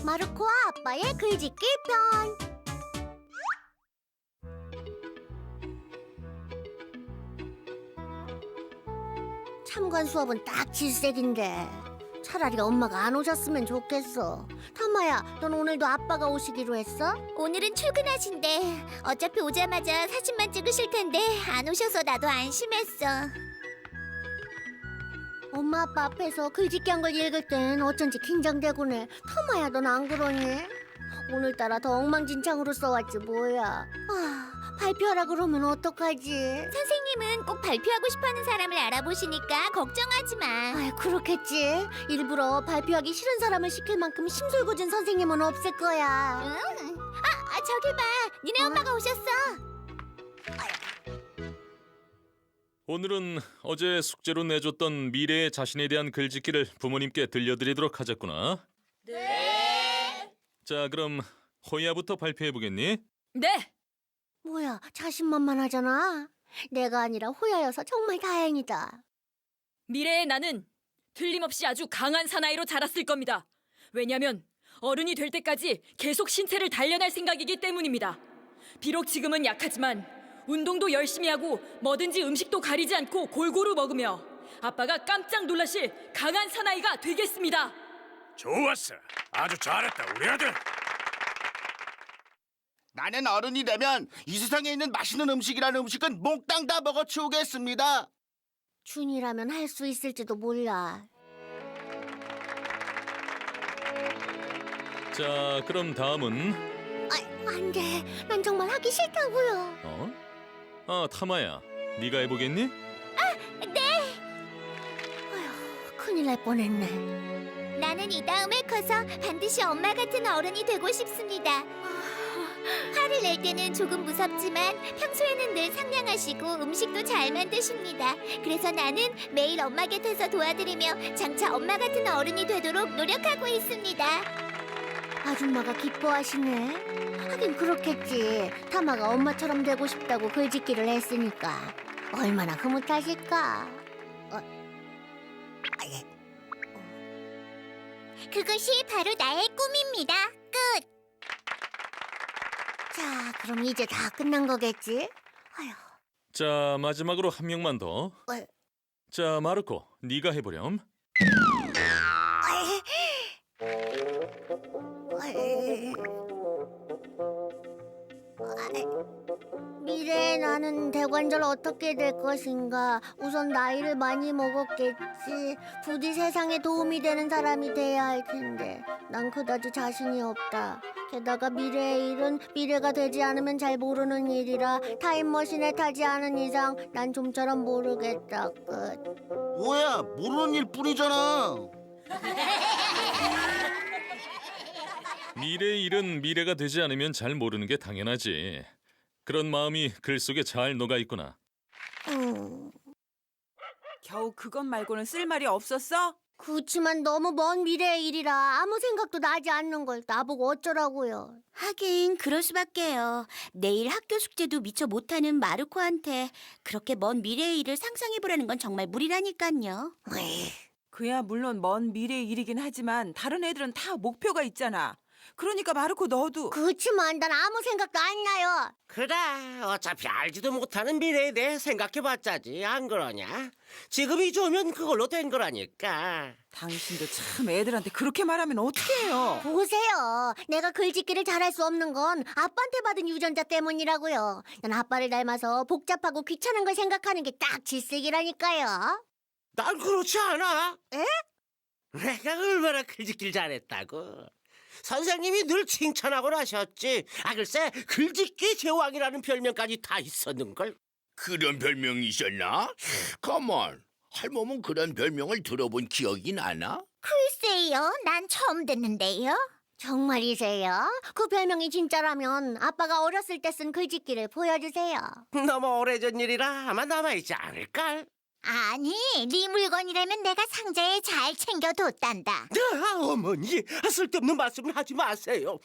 마르코와 아빠의 글짓기 편. 참관 수업은 딱 질색인데 차라리 엄마가 안 오셨으면 좋겠어. 타마야, 넌 오늘도 아빠가 오시기로 했어? 오늘은 출근하신대. 어차피 오자마자 사진만 찍으실 텐데 안 오셔서 나도 안심했어. 엄마 아빠 앞에서 글짓기 한 걸 읽을 땐 어쩐지 긴장되곤 해. 타마야, 넌 안 그러니? 오늘따라 더 엉망진창으로 써왔지 뭐야. 발표하라 그러면 어떡하지? 선생님은 꼭 발표하고 싶어하는 사람을 알아보시니까 걱정하지 마. 아이, 그렇겠지. 일부러 발표하기 싫은 사람을 시킬 만큼 심술궂은 선생님은 없을 거야. 응. 저기 봐. 니네 엄마가 오셨어. 오늘은 어제 숙제로 내줬던 미래의 자신에 대한 글짓기를 부모님께 들려드리도록 하자꾸나. 네. 자, 그럼 호야부터 발표해보겠니? 네! 뭐야, 자신만만하잖아. 내가 아니라 호야여서 정말 다행이다. 미래의 나는 틀림없이 아주 강한 사나이로 자랐을 겁니다. 왜냐면 어른이 될 때까지 계속 신체를 단련할 생각이기 때문입니다. 비록 지금은 약하지만 운동도 열심히 하고 뭐든지 음식도 가리지 않고 골고루 먹으며 아빠가 깜짝 놀라실 강한 사나이가 되겠습니다. 좋았어. 아주 잘했다, 우리 아들. 나는 어른이 되면 이 세상에 있는 맛있는 음식이라는 음식은 몽땅 다 먹어치우겠습니다. 준이라면 할 수 있을지도 몰라. 자, 그럼 다음은 안 돼. 난 정말 하기 싫다고요. 타마야, 네가 해보겠니? 아휴, 큰일 날 뻔했네. 나는 이 다음에 커서 반드시 엄마 같은 어른이 되고 싶습니다. 화를 낼 때는 조금 무섭지만 평소에는 늘 상냥하시고 음식도 잘 만드십니다. 그래서 나는 매일 엄마 곁에서 도와드리며 장차 엄마 같은 어른이 되도록 노력하고 있습니다. 아줌마가 기뻐하시네. 하긴 그렇겠지. 타마가 엄마처럼 되고 싶다고 글짓기를 했으니까. 얼마나 흐뭇하실까. 그것이 바로 나의 꿈입니다. 끝. 자, 그럼 이제 다 끝난 거겠지? 아휴. 자, 마지막으로 한 명만 더. 자, 마르코, 네가 해보렴. 미래에 나는 대관절 어떻게 될 것인가? 우선 나이를 많이 먹었겠지. 부디 세상에 도움이 되는 사람이 돼야 할 텐데 난 그다지 자신이 없다. 게다가 미래의 일은 미래가 되지 않으면 잘 모르는 일이라 타임머신에 타지 않은 이상 난 좀처럼 모르겠다. 끝. 뭐야, 모르는 일 뿐이잖아. 미래의 일은 미래가 되지 않으면 잘 모르는 게 당연하지. 그런 마음이 글 속에 잘 녹아있구나. 겨우 그것 말고는 쓸 말이 없었어? 그렇지만 너무 먼 미래의 일이라 아무 생각도 나지 않는 걸 나보고 어쩌라고요. 하긴 그럴 수밖에요. 내일 학교 숙제도 미처 못하는 마르코한테 그렇게 먼 미래의 일을 상상해보라는 건 정말 무리라니까요. 그야 물론 먼 미래의 일이긴 하지만 다른 애들은 다 목표가 있잖아. 그러니까 마르코 너도 그렇지만 난 아무 생각도 안 나요. 그래, 어차피 알지도 못하는 미래에 대해 생각해봤자지, 안 그러냐? 지금이 좋으면 그걸로 된 거라니까. 당신도 참 애들한테 그렇게 말하면 어떡해요? 보세요. 내가 글짓기를 잘할 수 없는 건 아빠한테 받은 유전자 때문이라고요. 난 아빠를 닮아서 복잡하고 귀찮은 걸 생각하는 게 딱 질색이라니까요. 난 그렇지 않아. 에? 내가 얼마나 글짓기를 잘했다고. 선생님이 늘 칭찬하곤 하셨지. 글쎄, 글짓기 제왕이라는 별명까지 다 있었는걸. 그런 별명이 있었나? 가만, 할멈은 그런 별명을 들어본 기억이 나나? 글쎄요, 난 처음 듣는데요. 정말이세요? 그 별명이 진짜라면 아빠가 어렸을 때 쓴 글짓기를 보여주세요. 너무 오래전 일이라 아마 남아있지 않을걸? 아니, 네 물건이라면 내가 상자에 잘 챙겨뒀단다. 어머니, 쓸데없는 말씀을 하지 마세요.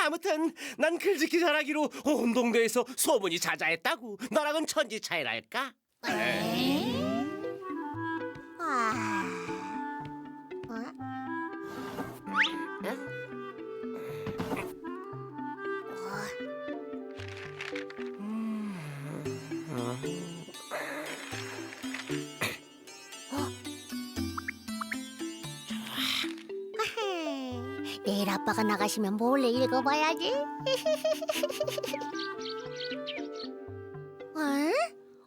아무튼 난 글짓기 잘하기로 온 동네에서 소문이 자자했다고. 너랑은 천지 차이랄까? 아... 어? 내일 아빠가 나가시면 몰래 읽어봐야지. 에?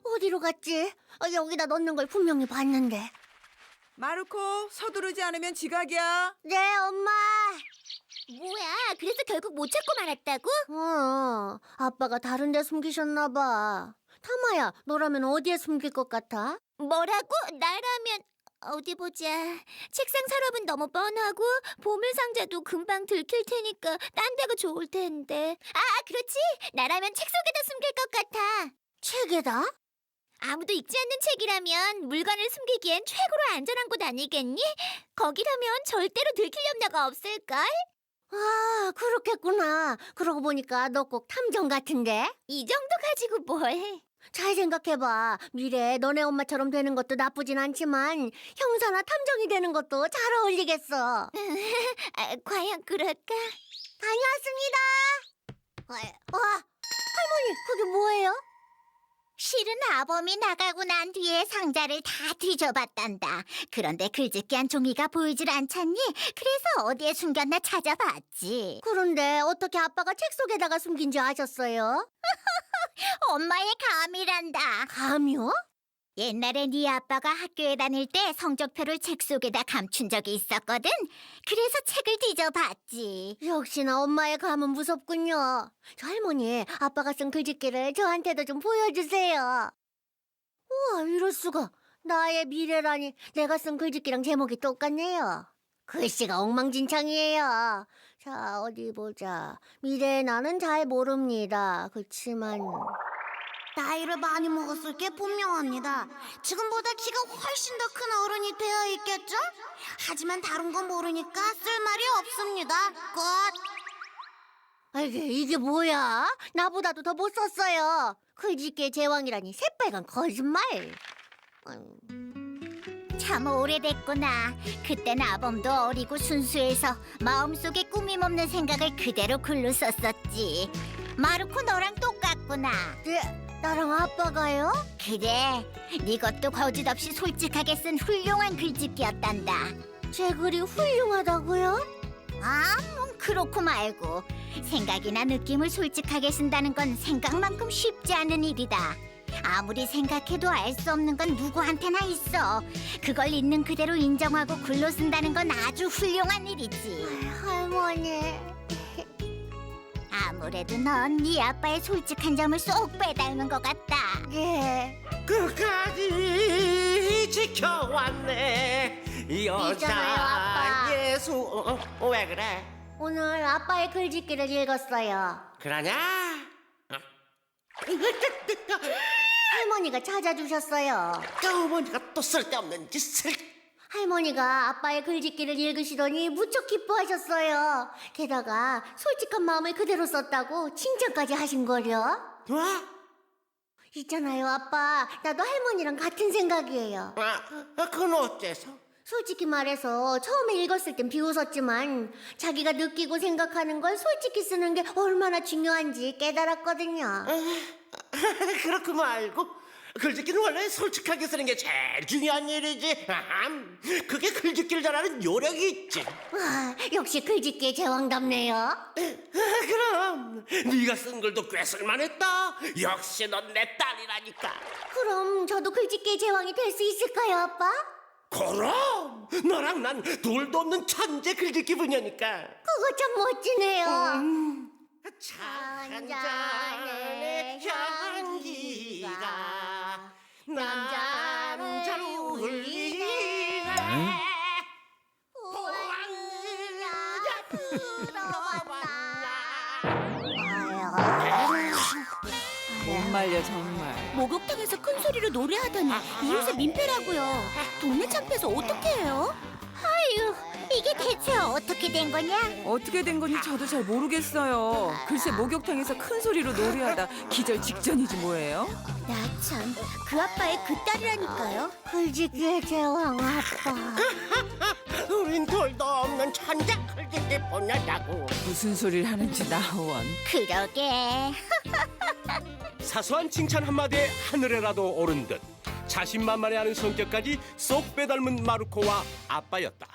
어디로 갔지? 여기다 넣는 걸 분명히 봤는데. 마르코, 서두르지 않으면 지각이야. 네, 엄마. 뭐야? 그래서 결국 못 찾고 말았다고? 아빠가 다른 데 숨기셨나 봐. 타마야, 너라면 어디에 숨길 것 같아? 뭐라고? 나라면 어디 보자. 책상 서랍은 너무 뻔하고 보물 상자도 금방 들킬 테니까 딴 데가 좋을 텐데. 그렇지. 나라면 책 속에다 숨길 것 같아. 책에다? 아무도 읽지 않는 책이라면 물건을 숨기기엔 최고로 안전한 곳 아니겠니? 거기라면 절대로 들킬 염려가 없을걸? 아, 그렇겠구나. 그러고 보니까 너 꼭 탐정 같은데? 이 정도 가지고 뭘? 잘 생각해봐. 미래에 너네 엄마처럼 되는 것도 나쁘진 않지만 형사나 탐정이 되는 것도 잘 어울리겠어. 과연 그럴까? 다녀왔습니다. 할머니, 그게 뭐예요? 실은 아범이 나가고 난 뒤에 상자를 다 뒤져봤단다. 그런데 글짓기한 종이가 보이질 않잖니? 그래서 어디에 숨겼나 찾아봤지. 그런데 어떻게 아빠가 책 속에다가 숨긴지 아셨어요? 엄마의 감이란다. 감이요? 옛날에 네 아빠가 학교에 다닐 때 성적표를 책 속에다 감춘 적이 있었거든. 그래서 책을 뒤져봤지. 역시나 엄마의 감은 무섭군요. 저 할머니, 아빠가 쓴 글짓기를 저한테도 좀 보여주세요. 우와, 이럴 수가. 나의 미래라니. 내가 쓴 글짓기랑 제목이 똑같네요. 글씨가 엉망진창이에요. 자, 어디 보자. 미래의 나는 잘 모릅니다. 그치만 나이를 많이 먹었을 게 분명합니다. 지금보다 키가 훨씬 더 큰 어른이 되어 있겠죠? 하지만 다른 건 모르니까 쓸 말이 없습니다. 끝. 이게 뭐야? 나보다도 더 못 썼어요. 글짓기의 제왕이라니 새빨간 거짓말. 참 오래됐구나. 그땐 아범도 어리고 순수해서 마음속에 꾸밈 없는 생각을 그대로 글로 썼었지. 마르코 너랑 똑같구나. 나랑 아빠가요? 그래, 네 것도 거짓 없이 솔직하게 쓴 훌륭한 글짓기였단다. 제 글이 훌륭하다고요? 그렇고 말고 생각이나 느낌을 솔직하게 쓴다는 건 생각만큼 쉽지 않은 일이다. 아무리 생각해도 알 수 없는 건 누구한테나 있어. 그걸 있는 그대로 인정하고 글로 쓴다는 건 아주 훌륭한 일이지. 할머니. 아무래도 넌 네 아빠의 솔직한 점을 쏙 빼닮은 것 같다. 예. 끝까지 지켜왔네 있잖아요, 아빠. 여자 예수. 왜 그래? 오늘 아빠의 글짓기를 읽었어요. 그러냐? 할머니가 찾아주셨어요. 어머니가 또 쓸데없는 짓을. 할머니가 아빠의 글짓기를 읽으시더니 무척 기뻐하셨어요. 게다가 솔직한 마음을 그대로 썼다고 칭찬까지 하신 거려. 와? 있잖아요, 아빠. 나도 할머니랑 같은 생각이에요. 그건 어째서? 솔직히 말해서 처음에 읽었을 땐 비웃었지만 자기가 느끼고 생각하는 걸 솔직히 쓰는 게 얼마나 중요한지 깨달았거든요. 그렇고 말고 글짓기는 원래 솔직하게 쓰는 게 제일 중요한 일이지. 그게 글짓기를 잘하는 요령이 있지. 와, 역시 글짓기의 제왕답네요. 그럼 네가 쓴 글도 꽤 쓸만했다. 역시 넌 내 딸이라니까. 그럼 저도 글짓기의 제왕이 될 수 있을까요, 아빠? 그럼 너랑 난 둘도 없는 천재 글짓기 분야니까. 그거 참 멋지네요. 한 잔의 향기가 남자를 울리네. 못 말려 정말. 목욕탕에서 큰 소리로 노래하다니 이웃의 민폐라고요. 동네 창피해서 어떻게 해요? 아유, 이게 대체 어떻게 된 거냐? 어떻게 된 건지 저도 잘 모르겠어요. 글쎄 목욕탕에서 큰 소리로 노래하다 기절 직전이지 뭐예요? 나 참, 그 아빠의 그 딸이라니까요. 글짓기의 제왕 아빠. 우린 돌도 없는 천장 클기지 보냐고. 무슨 소리를 하는지 나원. 그러게. 사소한 칭찬 한마디에 하늘에라도 오른 듯 자신만만해하는 성격까지 쏙 빼닮은 마르코와 아빠였다.